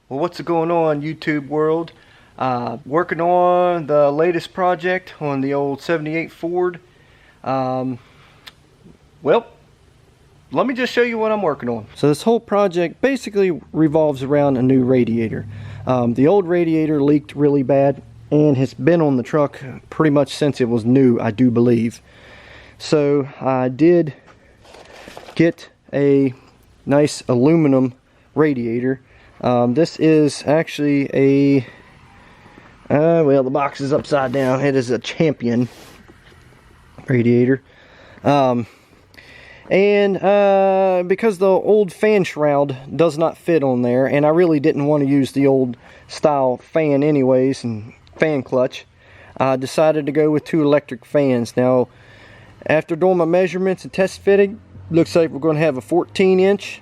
Well, what's going on, YouTube world? Working on the latest project on the old 78 Ford. Well, let me just show you what I'm working on. So this whole project basically revolves around a new radiator. The old radiator leaked really bad and has been on the truck pretty much since it was new, I do believe. So I did get a nice aluminum radiator. This is actually a well, the box is upside down. It is a Champion radiator, and because the old fan shroud does not fit on there, and I really didn't want to use the old style fan anyways, and fan clutch, I decided to go with 2 electric fans. Now, after doing my measurements and test fitting, looks like we're going to have a 14-inch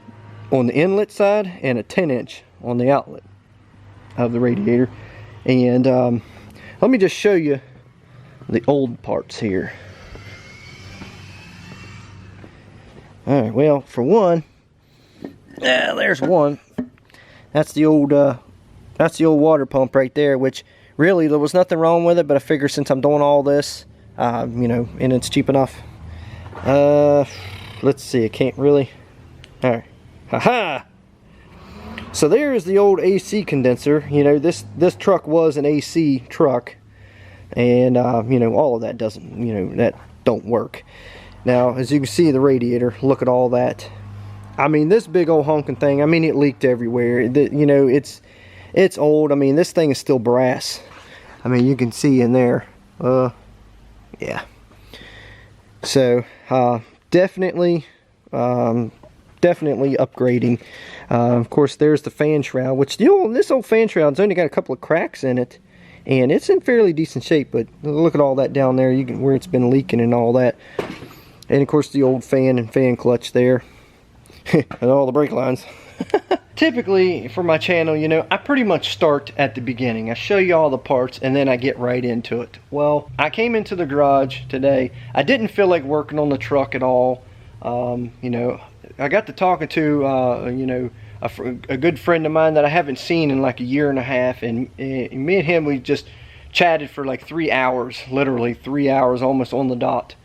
on the inlet side and a 10-inch on the outlet of the radiator. And let me just show you the old parts here. Alright, well, for one, there's one. That's the old water pump right there, which really there was nothing wrong with it, but I figure since I'm doing all this, you know, and it's cheap enough. Let's see, I can't really. Alright. Haha! So there is the old AC condenser. You know, this truck was an AC truck, and you know, all of that doesn't, you know, that don't work. Now, as you can see, the radiator, look at all that. I mean, this big old honking thing, I mean, it leaked everywhere. You know, it's old. I mean, this thing is still brass. I mean, you can see in there. Yeah. So definitely upgrading. Of course, there's the fan shroud, which this old fan shroud's only got a couple of cracks in it, and it's in fairly decent shape. But look at all that down there, you can, where it's been leaking and all that. And of course, the old fan and fan clutch there, and all the brake lines. Typically, for my channel, you know, I pretty much start at the beginning. I show you all the parts, and then I get right into it. Well, I came into the garage today. I didn't feel like working on the truck at all. You know, I got to talking to, you know, a good friend of mine that I haven't seen in like a year and a half, and me and him, we just chatted for like 3 hours, literally 3 hours, almost on the dot,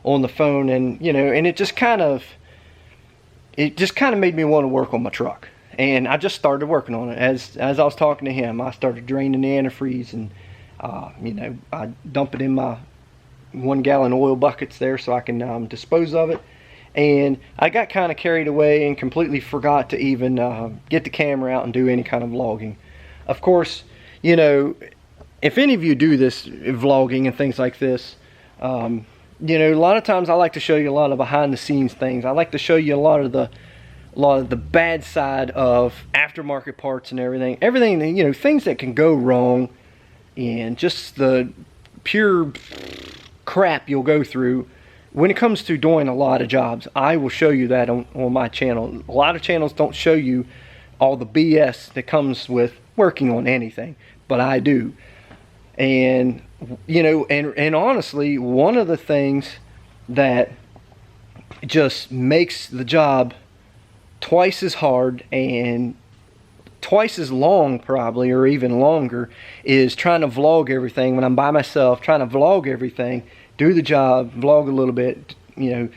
on the phone. And you know, and it just kind of made me want to work on my truck, and I just started working on it. As I was talking to him, I started draining the antifreeze, and you know, I dump it in my 1-gallon oil buckets there so I can dispose of it. And I got kind of carried away and completely forgot to even get the camera out and do any kind of vlogging. Of course, you know, if any of you do this vlogging and things like this, you know, a lot of times I like to show you a lot of behind the scenes things. I like to show you a lot of the bad side of aftermarket parts and everything, you know, things that can go wrong, and just the pure crap you'll go through when it comes to doing a lot of jobs. I will show you that on my channel. A lot of channels don't show you all the BS that comes with working on anything, but I do. And you know, and honestly, one of the things that just makes the job twice as hard and twice as long, probably, or even longer, is trying to vlog everything when I'm by myself, trying to vlog everything, do the job, vlog a little bit, you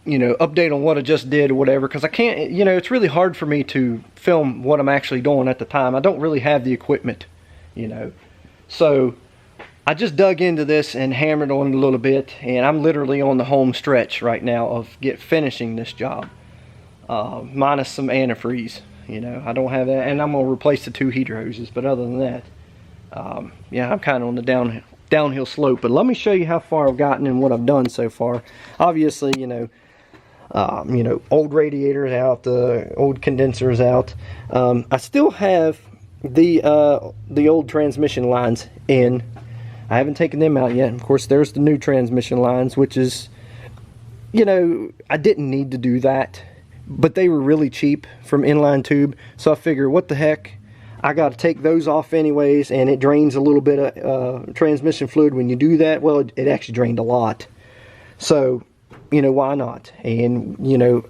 know, update on what I just did or whatever, because I can't, you know, it's really hard for me to film what I'm actually doing at the time. I don't really have the equipment, you know. So I just dug into this and hammered on it a little bit, and I'm literally on the home stretch right now of finishing this job, minus some antifreeze. You know, I don't have that, and I'm gonna replace the 2 heater hoses. But other than that, yeah, I'm kind of on the downhill slope. But let me show you how far I've gotten and what I've done so far. Obviously, you know, old radiators out, the old condensers out. I still have the old transmission lines in. I haven't taken them out yet. Of course, there's the new transmission lines, which is, you know, I didn't need to do that, but they were really cheap from inline tube, so I figured, what the heck, I got to take those off anyways, and it drains a little bit of transmission fluid when you do that. Well, it actually drained a lot, so you know, why not? And you know,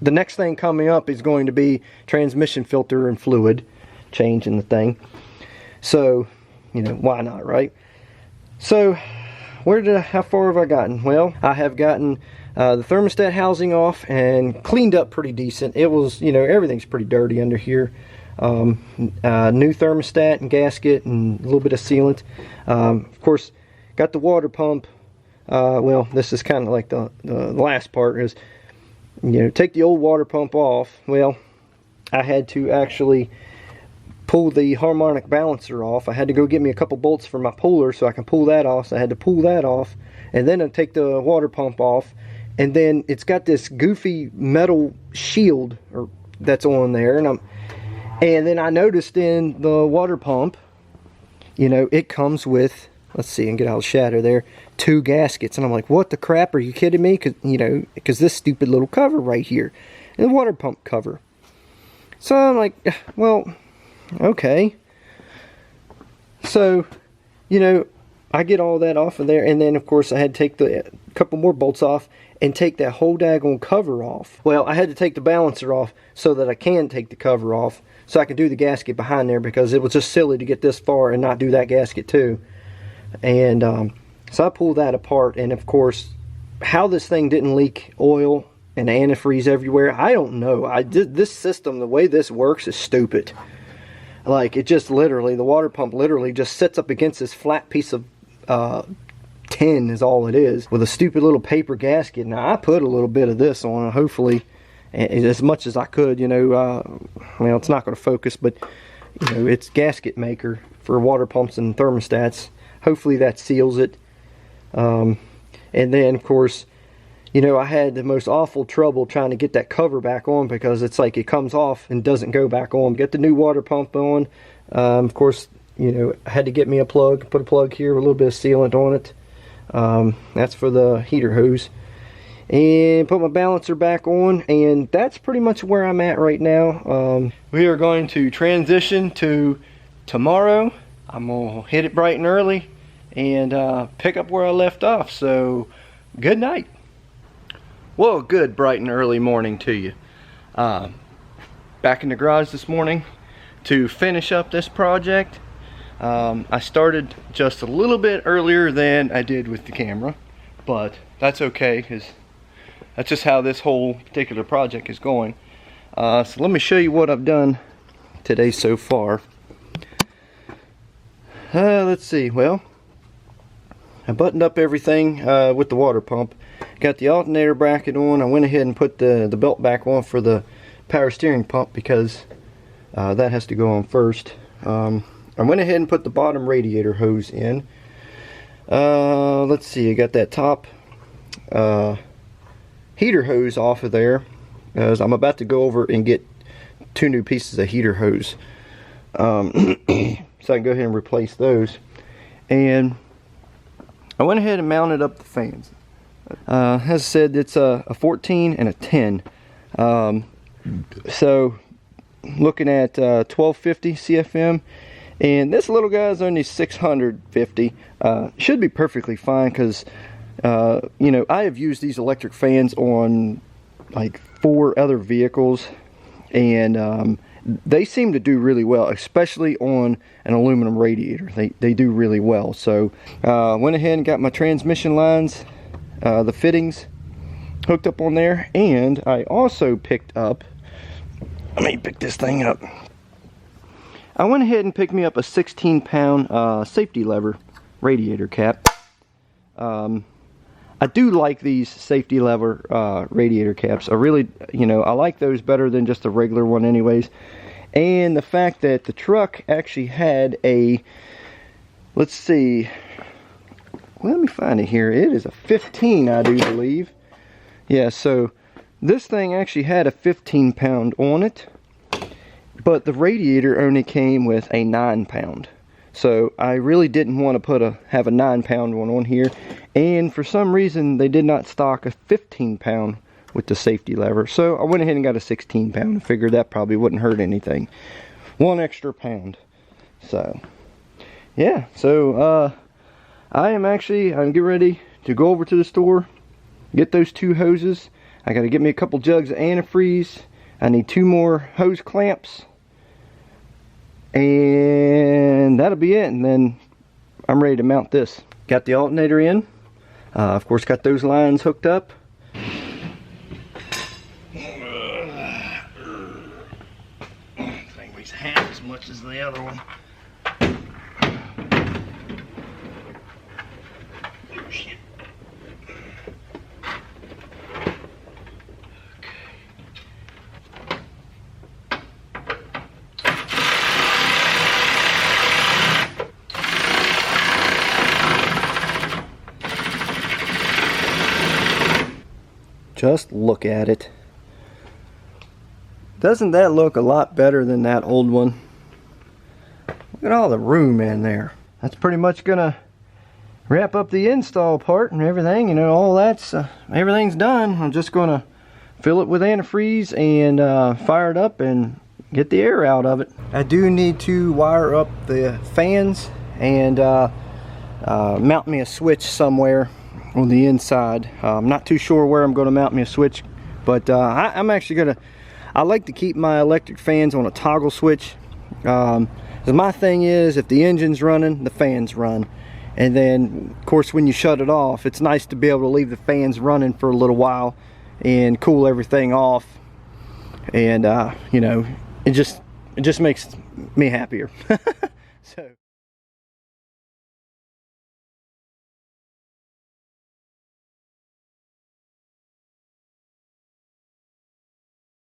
the next thing coming up is going to be transmission filter and fluid change in the thing. So, you know, why not, right? So, how far have I gotten? Well, I have gotten the thermostat housing off and cleaned up pretty decent. It was, you know, everything's pretty dirty under here. New thermostat and gasket and a little bit of sealant. Of course, got the water pump. Well, this is kind of like the last part is, you know, take the old water pump off. Well, I had to actually pull the harmonic balancer off. I had to go get me a couple bolts for my puller so I can pull that off. So I had to pull that off, and then I take the water pump off, and then it's got this goofy metal shield that's on there, and then I noticed in the water pump, you know, it comes with, let's see, and get out of the shadow there, 2 gaskets, and I'm like, what the crap? Are you kidding me? Because this stupid little cover right here, and the water pump cover. So I'm like, well, okay. So, you know, I get all that off of there, and then of course I had to take a couple more bolts off and take that whole daggone cover off. Well, I had to take the balancer off so that I can take the cover off, so I can do the gasket behind there, because it was just silly to get this far and not do that gasket too. And so I pulled that apart, and of course, how this thing didn't leak oil and antifreeze everywhere, I don't know. This system, the way this works, is stupid. Like, it just literally, the water pump literally just sits up against this flat piece of tin is all it is, with a stupid little paper gasket. Now, I put a little bit of this on, hopefully, as much as I could, you know. Well, it's not going to focus, but, you know, it's gasket maker for water pumps and thermostats. Hopefully that seals it. And then, of course, you know, I had the most awful trouble trying to get that cover back on, because it's like it comes off and doesn't go back on. Get the new water pump on. Of course, you know, I had to get me a plug, put a plug here with a little bit of sealant on it. That's for the heater hose. And put my balancer back on, and that's pretty much where I'm at right now. We are going to transition to tomorrow. I'm going to hit it bright and early and pick up where I left off. So, good night. Well, good bright and early morning to you. Back in the garage this morning to finish up this project. I started just a little bit earlier than I did with the camera, but that's okay, because that's just how this whole particular project is going. So let me show you what I've done today so far. Let's see. Well, I buttoned up everything with the water pump. Got the alternator bracket on. I went ahead and put the belt back on for the power steering pump, because that has to go on first. I went ahead and put the bottom radiator hose in. Let's see, I got that top heater hose off of there, as I'm about to go over and get 2 new pieces of heater hose. So I can go ahead and replace those. And I went ahead and mounted up the fans. As I said, it's a 14 and a 10. So looking at 1250 CFM, and this little guy is only 650. Should be perfectly fine, because you know, I have used these electric fans on like 4 other vehicles, and they seem to do really well, especially on an aluminum radiator. They do really well. So went ahead and got my transmission lines, the fittings hooked up on there, and I also picked up, let me pick this thing up. I went ahead and picked me up a 16-pound safety lever radiator cap. I do like these safety lever radiator caps. I really, you know, I like those better than just a regular one anyways. And the fact that the truck actually had a, let's see, let me find it here. It is a 15, I do believe. Yeah, so this thing actually had a 15-pound on it, but the radiator only came with a 9-pound. So I really didn't want to have a 9-pound one on here, and for some reason they did not stock a 15-pound with the safety lever. So I went ahead and got a 16-pound and figured that probably wouldn't hurt anything. 1 extra pound. So yeah, so I'm getting ready to go over to the store, get those 2 hoses. I got to get me a couple jugs of antifreeze. I need 2 more hose clamps. And that'll be it. And then I'm ready to mount this. Got the alternator in. Of course, got those lines hooked up. Thing weighs half as much as the other one. Oh shit. Just look at it. Doesn't that look a lot better than that old one? Look at all the room in there. That's pretty much gonna wrap up the install part and everything. You know, all that's everything's done. I'm just gonna fill it with antifreeze and fire it up and get the air out of it. I do need to wire up the fans and mount me a switch somewhere on the inside. I'm not too sure where I'm going to mount me a switch, but I'm actually going to, I like to keep my electric fans on a toggle switch. Because my thing is, if the engine's running, the fans run. And then, of course, when you shut it off, it's nice to be able to leave the fans running for a little while and cool everything off. And, you know, it just makes me happier. So.